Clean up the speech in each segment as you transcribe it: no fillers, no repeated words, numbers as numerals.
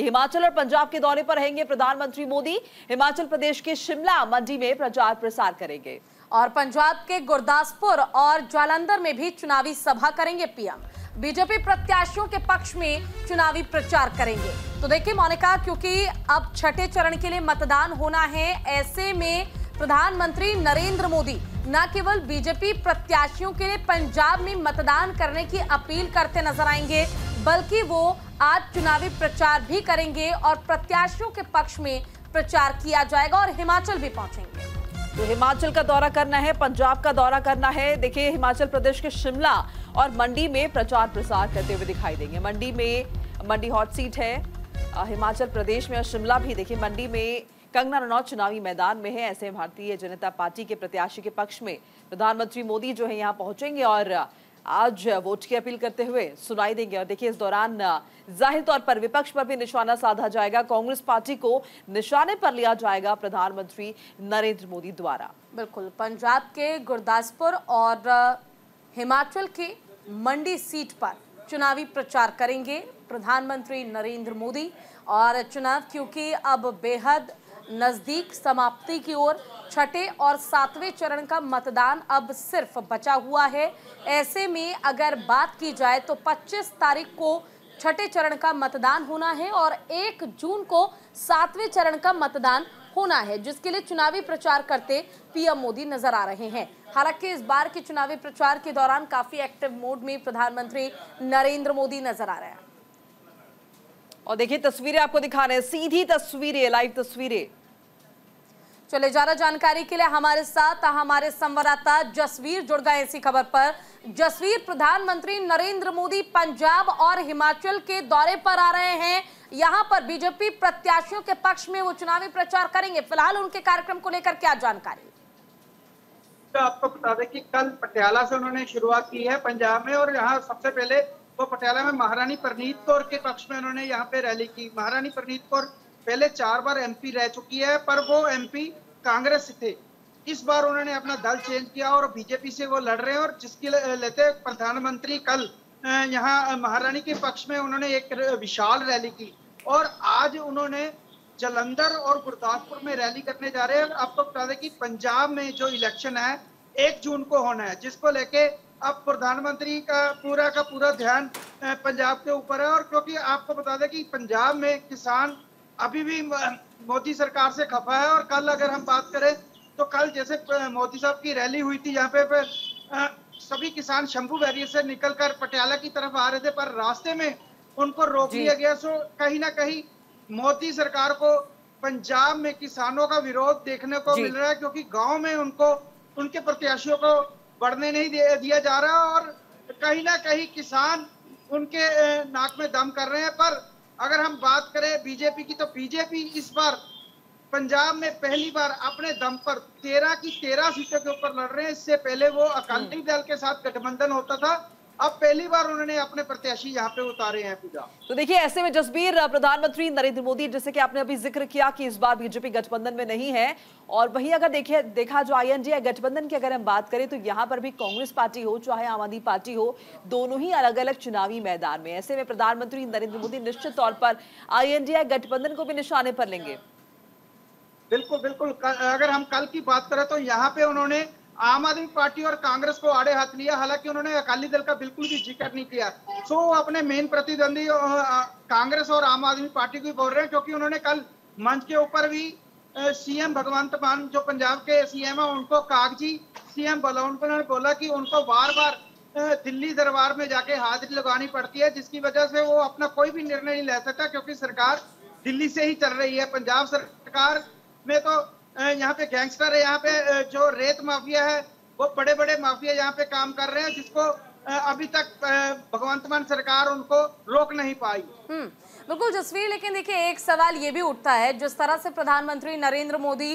हिमाचल और पंजाब के दौरे पर रहेंगे प्रधानमंत्री मोदी। हिमाचल प्रदेश के शिमला मंडी में प्रचार प्रसार करेंगे और पंजाब के गुरदासपुर और जालंधर में भी चुनावी सभा करेंगे पीएम। बीजेपी प्रत्याशियों के पक्ष में चुनावी प्रचार करेंगे। तो देखिए मोनिका, क्योंकि अब छठे चरण के लिए मतदान होना है, ऐसे में प्रधानमंत्री नरेंद्र मोदी न केवल बीजेपी प्रत्याशियों के लिए पंजाब में मतदान करने की अपील करते नजर आएंगे, बल्कि वो आज चुनावी प्रचार भी करेंगे और प्रत्याशियों के पक्ष में प्रचार किया जाएगा और हिमाचल भी पहुंचेंगे। तो हिमाचल का दौरा करना है, पंजाब का दौरा करना है। देखिए हिमाचल प्रदेश के शिमला और मंडी में प्रचार प्रसार करते हुए दिखाई देंगे। मंडी हॉट सीट है हिमाचल प्रदेश में और शिमला भी। देखिए मंडी में कंगना रनौत चुनावी मैदान में है। ऐसे भारतीय जनता पार्टी के प्रत्याशी के पक्ष में प्रधानमंत्री मोदी जो है यहाँ पहुंचेंगे और आज वोट की अपील करते हुए सुनाई देंगे। और देखिए इस दौरान जाहिर तौर पर विपक्ष पर भी निशाना साधा जाएगा। कांग्रेस पार्टी को निशाने पर लिया जाएगा प्रधानमंत्री नरेंद्र मोदी द्वारा। बिल्कुल, पंजाब के गुरदासपुर और हिमाचल के मंडी सीट पर चुनावी प्रचार करेंगे प्रधानमंत्री नरेंद्र मोदी। और चुनाव क्योंकि अब बेहद नजदीक समाप्ति की ओर, छठे और सातवें चरण का मतदान अब सिर्फ बचा हुआ है। ऐसे में अगर बात की जाए तो 25 तारीख को छठे चरण का मतदान होना है और 1 जून को सातवें चरण का मतदान होना है, जिसके लिए चुनावी प्रचार करते पीएम मोदी नजर आ रहे हैं। हालांकि इस बार के चुनावी प्रचार के दौरान काफी एक्टिव मोड में प्रधानमंत्री नरेंद्र मोदी नजर आ रहे हैं। और देखिए तस्वीरें आपको दिखा रहे हैं, सीधी तस्वीरें, लाइव तस्वीरें। चले ज्यादा जानकारी के लिए हमारे साथ हमारे संवाददाता जसवीर जुड़ गए इसी खबर पर। जसवीर, प्रधानमंत्री नरेंद्र मोदी पंजाब और हिमाचल के दौरे पर आ रहे हैं। यहां पर बीजेपी प्रत्याशियों के पक्ष में वो चुनावी प्रचार करेंगे। फिलहाल उनके कार्यक्रम को लेकर क्या जानकारी? तो आपको बता दें कि कल पटियाला से उन्होंने शुरुआत की है पंजाब में, और यहाँ सबसे पहले वो पटियाला में महारानी प्रनीत कौर के पक्ष में उन्होंने यहाँ पे रैली की। महारानी प्रनीत कौर पहले 4 बार एमपी रह चुकी है, पर वो एमपी कांग्रेस से थे। इस बार उन्होंने अपना दल चेंज किया और बीजेपी से वो लड़ रहे हैं, और जिसकी लेते प्रधानमंत्री कल यहाँ महारानी के पक्ष में उन्होंने एक विशाल रैली की। और आज उन्होंने जालंधर और गुरदासपुर में रैली करने जा रहे हैं। आपको बता दें कि पंजाब में जो इलेक्शन है 1 जून को होना है, जिसको लेके अब प्रधानमंत्री का पूरा ध्यान पंजाब के ऊपर है। और क्योंकि आपको बता दें कि पंजाब में किसान अभी भी मोदी सरकार से खफा है। और कल अगर हम बात करें तो कल जैसे मोदी साहब की रैली हुई थी, यहाँ पे सभी किसान शंभू बैरियर से निकलकर पटियाला की तरफ आ रहे थे, पर रास्ते में उनको रोक लिया गया। सो कहीं ना कहीं मोदी सरकार को पंजाब में किसानों का विरोध देखने को मिल रहा है, क्योंकि गांव में उनको उनके प्रत्याशियों को बढ़ने नहीं दिया जा रहा, और कहीं ना कहीं किसान उनके नाक में दम कर रहे हैं। पर अगर हम बात करें बीजेपी की, तो बीजेपी इस बार पंजाब में पहली बार अपने दम पर 13 की 13 सीटों के ऊपर लड़ रहे हैं। इससे पहले वो अकाली दल के साथ गठबंधन होता था, अब पहली बार उन्होंने अपने प्रत्याशी यहाँ पे उतारे हैं पूजा। तो देखिए ऐसे में जसबीर, प्रधानमंत्री नरेंद्र मोदी, जैसे कि आपने अभी जिक्र किया कि इस बार बीजेपी गठबंधन में नहीं है, और वहीं अगर देखा जो INDA गठबंधन की अगर हम बात करें तो यहाँ पर भी कांग्रेस पार्टी हो चाहे आम आदमी पार्टी हो, दोनों ही अलग अलग चुनावी मैदान में। ऐसे में प्रधानमंत्री नरेंद्र मोदी निश्चित तौर पर INDA गठबंधन को भी निशाने पर लेंगे। बिल्कुल बिल्कुल। अगर हम कल की बात करें तो यहाँ पे उन्होंने आम आदमी पार्टी और कांग्रेस को आड़े हाथ लिया, हालांकि उन्होंने अकाली दल का बिल्कुल भी जिक्र नहीं किया। सो अपने मेन प्रतिद्वंदी कांग्रेस और आम आदमी पार्टी को बोल रहे हैं, क्योंकि उन्होंने कल मंच के ऊपर भी सीएम भगवंत मान जो पंजाब के सीएम है उनको कागजी सीएम बोला। उन्होंने बोला कि उनको बार बार दिल्ली दरबार में जाके हाजिरी लगानी पड़ती है, जिसकी वजह से वो अपना कोई भी निर्णय नहीं ले सकता, क्योंकि सरकार दिल्ली से ही चल रही है। पंजाब सरकार में तो यहाँ पे गैंगस्टर है, यहाँ पे जो रेत माफिया है वो बड़े बड़े माफिया यहाँ पे काम कर रहे हैं, जिसको अभी तक भगवंत मान सरकार उनको रोक नहीं पाई। बिल्कुल जसवीर, लेकिन देखिए एक सवाल ये भी उठता है, जिस तरह से प्रधानमंत्री नरेंद्र मोदी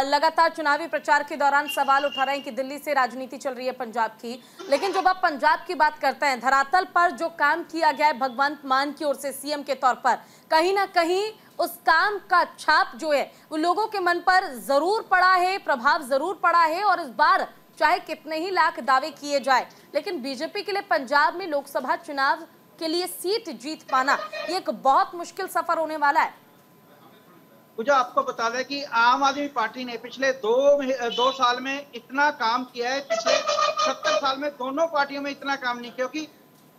लगातार चुनावी प्रचार के दौरान सवाल उठा रहे हैं कि दिल्ली से राजनीति चल रही है पंजाब की, लेकिन जब आप पंजाब की बात करते हैं, धरातल पर जो काम किया गया है भगवंत मान की ओर से सीएम के तौर पर, कहीं ना कहीं उस काम का छाप जो है वो लोगों के मन पर जरूर पड़ा है, प्रभाव जरूर पड़ा है। और इस बार चाहे कितने ही लाख दावे किए जाए, लेकिन बीजेपी के लिए पंजाब में लोकसभा चुनाव के लिए सीट जीत पाना ये एक बहुत मुश्किल सफर होने वाला है। मुझे आपको बता दें कि आम आदमी पार्टी ने पिछले दो साल में इतना काम किया है, पिछले 70 साल में दोनों पार्टियों में इतना काम नहीं, क्योंकि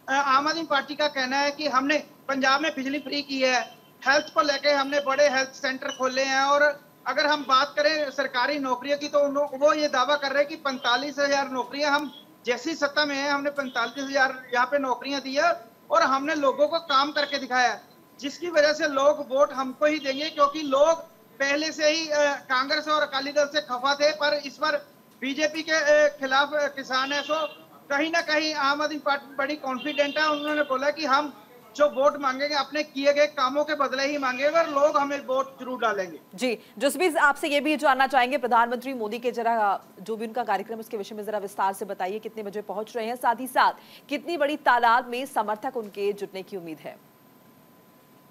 आम आदमी पार्टी का कहना है कि हमने पंजाब में बिजली फ्री की है, हेल्थ को लेके हमने बड़े हेल्थ सेंटर खोले हैं, और अगर हम बात करें सरकारी नौकरियों की तो वो ये दावा कर रहे हैं कि 45,000 नौकरियां हम जैसी सत्ता में है हमने 45,000 यहाँ पे नौकरियां दी है और हमने लोगों को काम करके दिखाया है, जिसकी वजह से लोग वोट हमको ही देंगे, क्योंकि लोग पहले से ही कांग्रेस और अकाली दल से खफा थे, पर इस बार बीजेपी के खिलाफ किसान है। सो कहीं ना कहीं आम आदमी पार्टी बड़ी कॉन्फिडेंट है। उन्होंने बोला कि हम जो वोट मांगेंगे अपने किए गए कामों के बदले ही मांगेंगे और लोग हमें वोट जरूर डालेंगे। जी जसबीर, आपसे ये भी जानना चाहेंगे प्रधानमंत्री मोदी के जरा जो भी उनका कार्यक्रम उसके विषय में जरा विस्तार से बताइए, कितने बजे पहुंच रहे हैं, साथ ही साथ कितनी बड़ी तादाद में समर्थक उनके जुटने की उम्मीद है?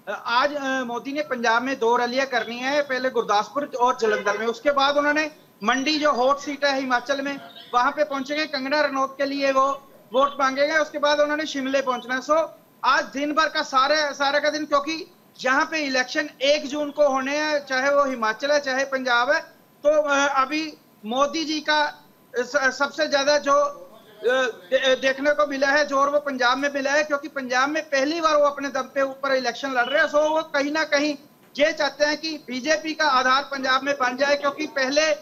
आज मोदी ने पंजाब में 2 रैलियां करनी है, पहले गुरदासपुर और जलंधर में, उसके बाद उन्होंने मंडी जो हॉट सीट है हिमाचल में वहां पे पहुंचेंगे, कंगना रनौत के लिए वो वोट मांगेंगे, उसके बाद उन्होंने शिमले पहुंचना है। सो आज दिन भर का सारा का दिन, क्योंकि जहां पे इलेक्शन 1 जून को होने हैं, चाहे वो हिमाचल है चाहे पंजाब है, तो अभी मोदी जी का सबसे ज्यादा जो देखने को मिला है जोर वो पंजाब में मिला है, क्योंकि पंजाब में पहली बार वो अपने दम पे ऊपर इलेक्शन लड़ रहे हैं। सो वो कहीं ना कहीं ये चाहते हैं कि बीजेपी का आधार पंजाब में बन जाए, क्योंकि पहले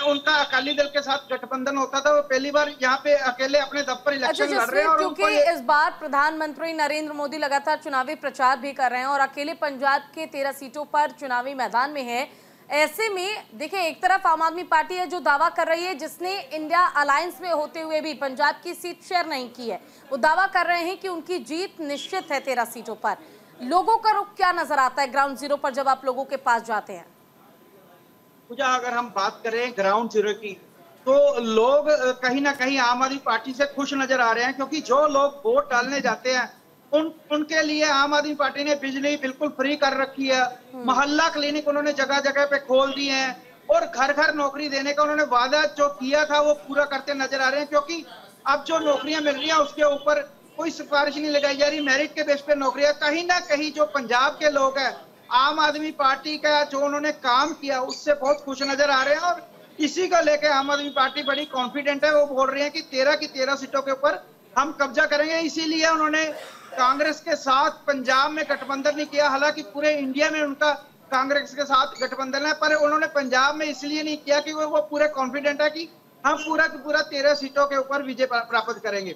उनका अकाली दल के साथ गठबंधन होता था, वो पहली बार यहाँ पे अकेले अपने दम पर इलेक्शन लड़ रहे हैं। और क्योंकि इस बार प्रधानमंत्री नरेंद्र मोदी लगातार चुनावी प्रचार भी कर रहे हैं और अकेले पंजाब के 13 सीटों पर चुनावी मैदान में है, ऐसे में देखिए एक तरफ आम आदमी पार्टी है जो दावा कर रही है, जिसने इंडिया अलायंस में होते हुए भी पंजाब की सीट शेयर नहीं की है, वो दावा कर रहे हैं कि उनकी जीत निश्चित है 13 सीटों पर। लोगों का रुख क्या नजर आता है ग्राउंड जीरो पर जब आप लोगों के पास जाते हैं? पूजा, अगर हम बात करें ग्राउंड जीरो की, तो लोग कहीं ना कहीं आम आदमी पार्टी से खुश नजर आ रहे हैं, क्योंकि जो लोग वोट डालने जाते हैं उनके लिए आम आदमी पार्टी ने बिजली बिल्कुल फ्री कर रखी है, मोहल्ला क्लिनिक उन्होंने जगह जगह पे खोल दिए हैं, और घर घर नौकरी देने का उन्होंने वादा जो किया था वो पूरा करते नजर आ रहे हैं। क्योंकि अब जो नौकरियां मिल रही हैं उसके ऊपर कोई सिफारिश नहीं लगाई जा रही, मेरिट के बेस पे नौकरियां। कहीं ना कहीं जो पंजाब के लोग हैं आम आदमी पार्टी का जो उन्होंने काम किया उससे बहुत खुश नजर आ रहे हैं, और इसी को लेकर आम आदमी पार्टी बड़ी कॉन्फिडेंट है। वो बोल रही है कि 13 की 13 सीटों के ऊपर हम कब्जा करेंगे। इसीलिए उन्होंने कांग्रेस के साथ पंजाब में गठबंधन नहीं किया, हालांकि पूरे इंडिया में उनका कांग्रेस के साथ गठबंधन है, पर उन्होंने पंजाब में इसलिए नहीं किया कि वो पूरे कॉन्फिडेंट है कि हम पूरा 13 सीटों के ऊपर विजय प्राप्त करेंगे।